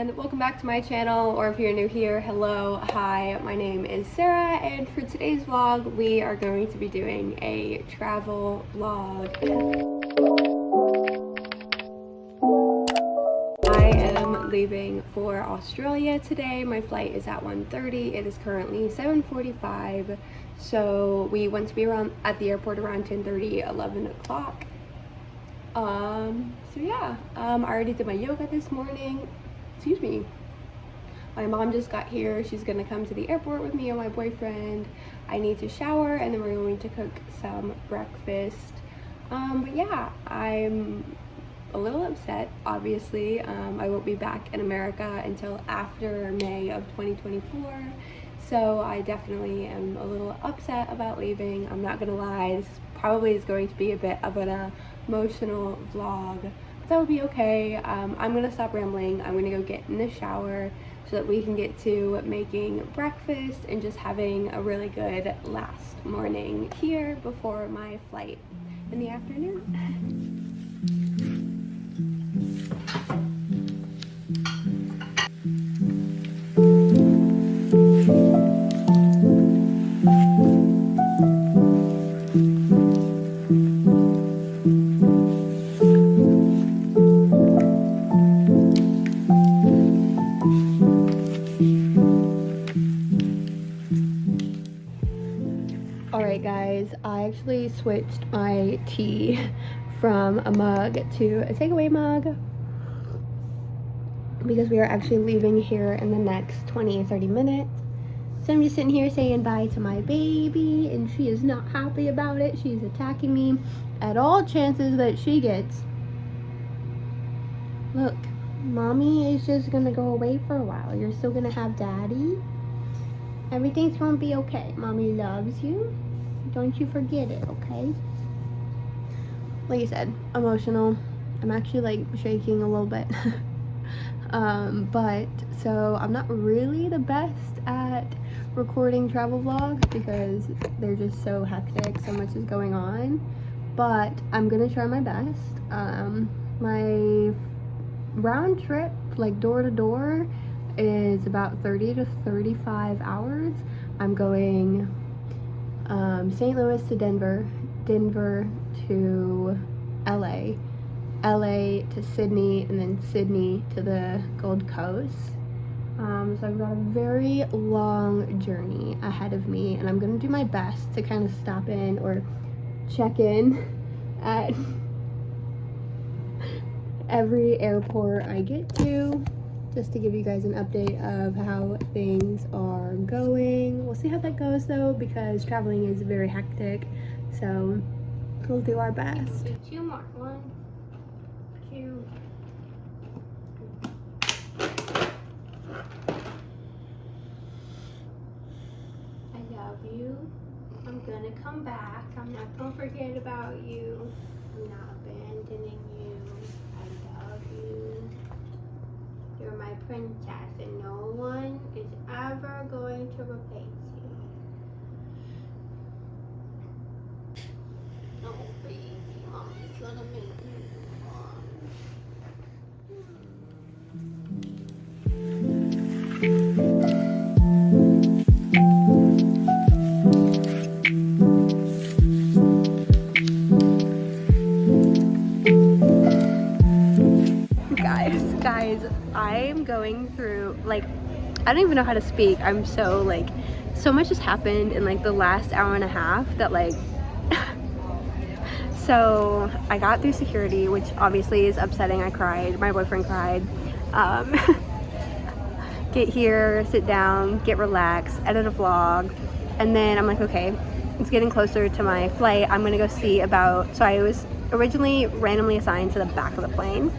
and welcome back to my channel, or if you're new here, hello, hi, my name is Sarah, and for today's vlog we are going to be doing a travel vlog. I am leaving for Australia today. My flight is at 1:30. It is currently 7:45, so we want to be around at the airport around 10:30, 11 o'clock. So yeah, I already did my yoga this morning. Excuse me. My mom just got here. She's gonna come to the airport with me and my boyfriend. I need to shower and then we're going to cook some breakfast. But yeah, I'm a little upset, obviously. I won't be back in America until after May of 2024. So I definitely am a little upset about leaving. I'm not gonna lie, this probably is going to be a bit of an emotional vlog, but that will be okay. I'm gonna stop rambling. I'm gonna go get in the shower so that we can get to making breakfast and just having a really good last morning here before my flight in the afternoon. Alright guys, I actually switched my tea from a mug to a takeaway mug because we are actually leaving here in the next 20-30 minutes. So I'm just sitting here saying bye to my baby, and she is not happy about it. She's attacking me at all chances that she gets. Look, mommy is just gonna go away for a while. You're still gonna have daddy. Everything's gonna be okay. Mommy loves you. Don't you forget it, okay? Like I said, emotional. I'm actually like shaking a little bit. But so I'm not really the best at recording travel vlogs because they're just so hectic. So much is going on. But I'm gonna try my best. My round trip, like door to door, is about 30 to 35 hours. I'm going St. Louis to Denver, Denver to LA, LA to Sydney, and then Sydney to the Gold Coast. So I've got a very long journey ahead of me, and I'm gonna do my best to kind of stop in or check in at every airport I get to, just to give you guys an update of how things are going. We'll see how that goes though, because traveling is very hectic, so we'll do our best. Two more. 1, 2. I love you. I'm gonna come back. I'm not gonna forget about you. I'm not abandoning you. I love you. You're my princess, and no one is ever going to replace you. Oh, baby, mommy's gonna make you Guys, I'm going through, like, I don't even know how to speak. I'm so, like, so much has happened in, like, the last hour and a half that, like, so I got through security, which obviously is upsetting. I cried. My boyfriend cried. Get here, sit down, get relaxed, edit a vlog, and then I'm like, okay, it's getting closer to my flight. I'm gonna go see about, so I was originally randomly assigned to the back of the plane.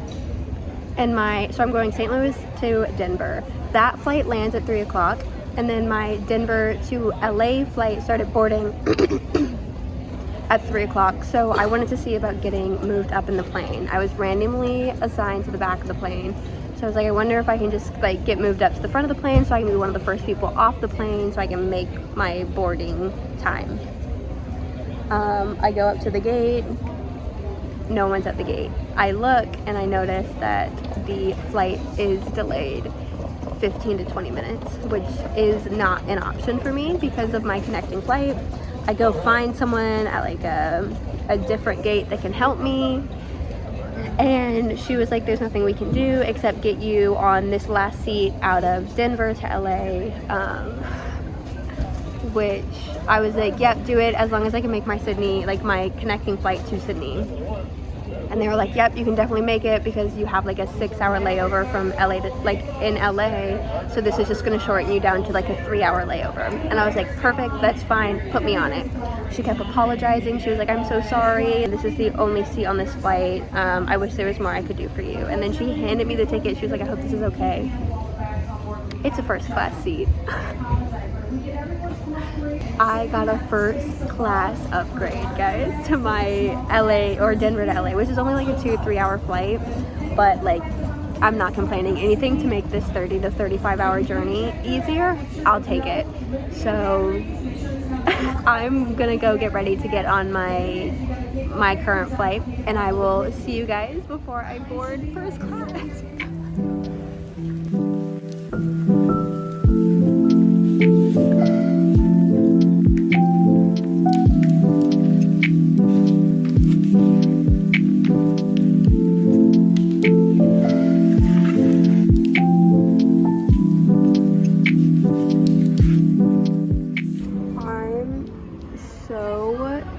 And so I'm going St. Louis to Denver. That flight lands at 3 o'clock, and then my Denver to LA flight started boarding at 3 o'clock. So I wanted to see about getting moved up in the plane. I was randomly assigned to the back of the plane. So I was like, I wonder if I can just like get moved up to the front of the plane so I can be one of the first people off the plane so I can make my boarding time. I go up to the gate. no one's at the gate. I look and I notice that the flight is delayed 15 to 20 minutes, which is not an option for me because of my connecting flight. I go find someone at like a different gate that can help me, and she was like, there's nothing we can do except get you on this last seat out of Denver to LA, which I was like, yep, do it as long as I can make my Sydney, like my connecting flight to Sydney. And they were like, yep, you can definitely make it because you have like a 6-hour layover from LA to, like in LA, so this is just going to shorten you down to like a 3-hour layover. And I was like, perfect, that's fine, put me on it. She kept apologizing. She was like, I'm so sorry, this is the only seat on this flight, I wish there was more I could do for you. And then she handed me the ticket. She was like, I hope this is okay. It's a first class seat. I got a first class upgrade, guys, to my LA or Denver to LA, which is only like a 2-3 hour flight, but like I'm not complaining. Anything to make this 30 to 35 hour journey easier, I'll take it. So I'm gonna go get ready to get on my current flight, and I will see you guys before I board first class.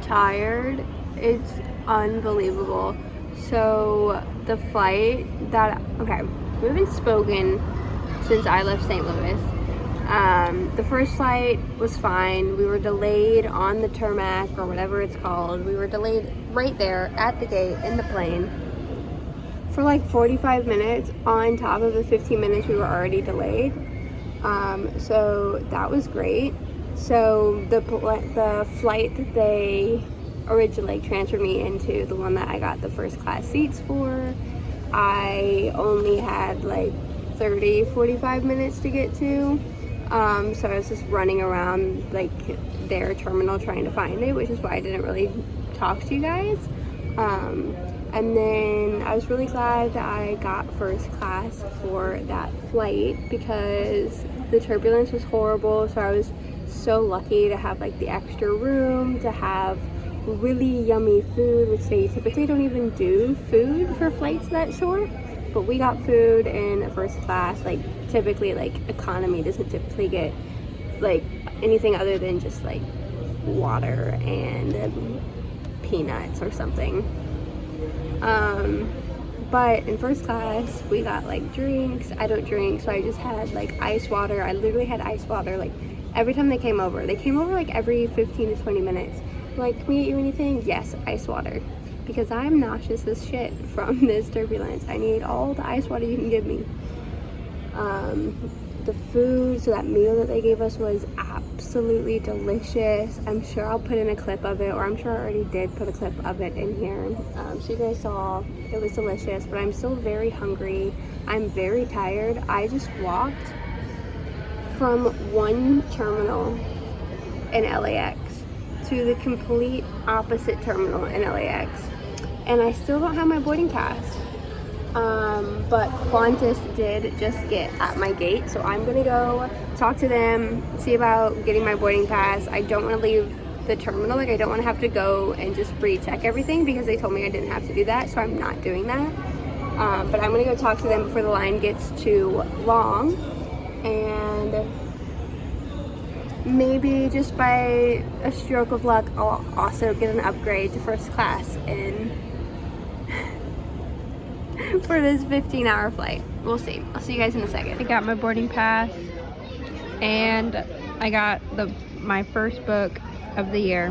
Tired, it's unbelievable. So the flight that, okay, we haven't spoken since I left St. Louis. The first flight was fine. We were delayed on the tarmac or whatever it's called. We were delayed right there at the gate in the plane for like 45 minutes on top of the 15 minutes we were already delayed. So that was great. So the flight that they originally transferred me into, the one that I got the first class seats for, I only had like 45 minutes to get to. So I was just running around like their terminal trying to find it, which is why I didn't really talk to you guys. And then I was really glad that I got first class for that flight because the turbulence was horrible. So I was so lucky to have like the extra room, to have really yummy food, which they typically don't even do food for flights that short, but we got food in first class. Like typically like economy doesn't typically get like anything other than just like water and peanuts or something. But in first class we got like drinks. I don't drink, so I just had like ice water. I literally had ice water like every time they came over like every 15 to 20 minutes. Like, can we get you anything? Yes, ice water. Because I'm nauseous as shit from this turbulence. I need all the ice water you can give me. The food, so that meal that they gave us was absolutely delicious. I'm sure I'll put in a clip of it, or I'm sure I already did put a clip of it in here. So you guys saw, it was delicious, but I'm still very hungry. I'm very tired. I just walked from one terminal in LAX to the complete opposite terminal in LAX, and I still don't have my boarding pass. But Qantas did just get at my gate, so I'm gonna go talk to them, see about getting my boarding pass. I don't want to leave the terminal, like I don't want to have to go and just recheck everything because they told me I didn't have to do that, so I'm not doing that. But I'm gonna go talk to them before the line gets too long, and maybe just by a stroke of luck I'll also get an upgrade to first class in for this 15-hour flight. We'll see. I'll see you guys in a second. I got my boarding pass and I got my first book of the year.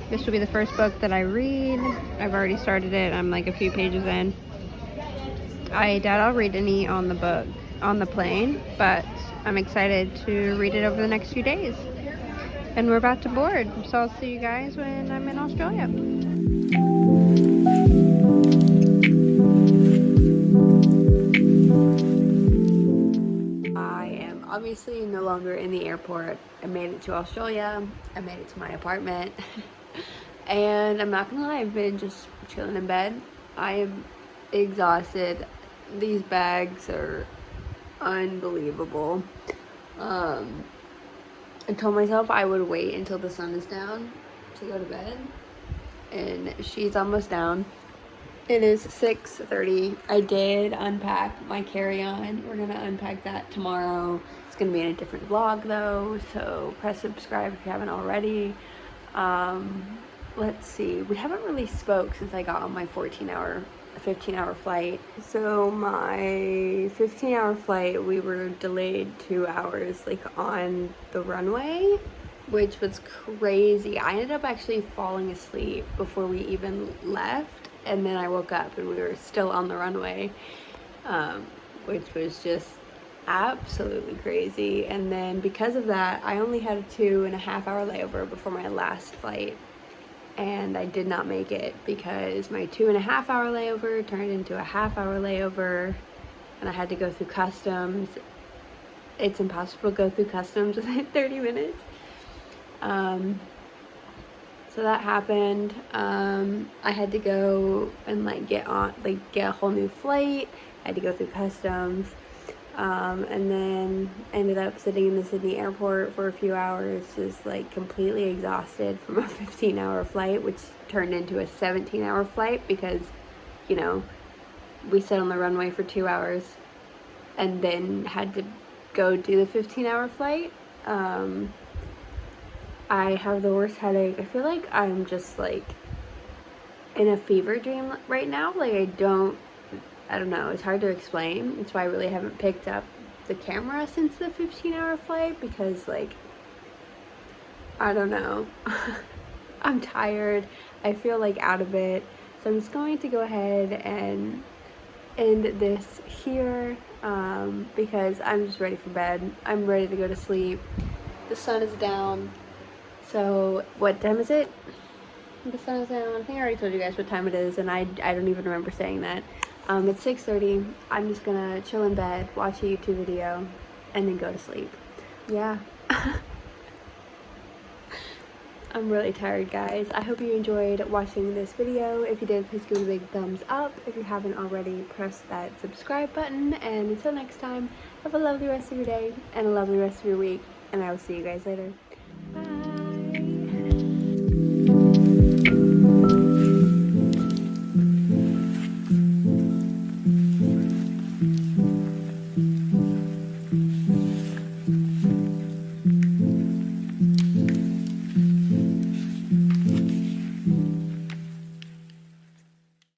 This will be the first book that I read. I've already started it. I'm like a few pages in. I doubt I'll read any on the plane, but I'm excited to read it over the next few days. And we're about to board, so I'll see you guys when I'm in Australia. I am obviously no longer in the airport. I made it to Australia. I made it to my apartment. And I'm not gonna lie, I've been just chilling in bed. I am exhausted. These bags are unbelievable. I told myself I would wait until the sun is down to go to bed, and she's almost down. It is 6:30. I did unpack my carry-on. We're gonna unpack that tomorrow. It's gonna be in a different vlog though, so press subscribe if you haven't already. Let's see, we haven't really spoke since I got on my 15-hour flight. So my 15-hour flight, we were delayed 2 hours like on the runway, which was crazy. I ended up actually falling asleep before we even left, and then I woke up and we were still on the runway, which was just absolutely crazy. And then because of that, I only had a 2.5-hour layover before my last flight, and I did not make it because my 2.5-hour layover turned into a half-hour layover, and I had to go through customs. It's impossible to go through customs within 30 minutes. So that happened. I had to go and get a whole new flight. I had to go through customs, and then ended up sitting in the Sydney airport for a few hours, just completely exhausted from a 15-hour flight, which turned into a 17-hour flight because, we sat on the runway for 2 hours and then had to go do the 15-hour flight. I have the worst headache. I feel like I'm just in a fever dream right now. I don't know. It's hard to explain. That's why I really haven't picked up the camera since the 15-hour flight because I don't know. I'm tired. I feel out of it. So I'm just going to go ahead and end this here because I'm just ready for bed. I'm ready to go to sleep. The sun is down. So what time is it? The sun is down. I think I already told you guys what time it is, and I don't even remember saying that. It's 6:30. I'm just gonna chill in bed, watch a YouTube video, and then go to sleep. Yeah. I'm really tired, guys. I hope you enjoyed watching this video. If you did, please give it a big thumbs up. If you haven't already, press that subscribe button. And until next time, have a lovely rest of your day and a lovely rest of your week. And I will see you guys later. Bye.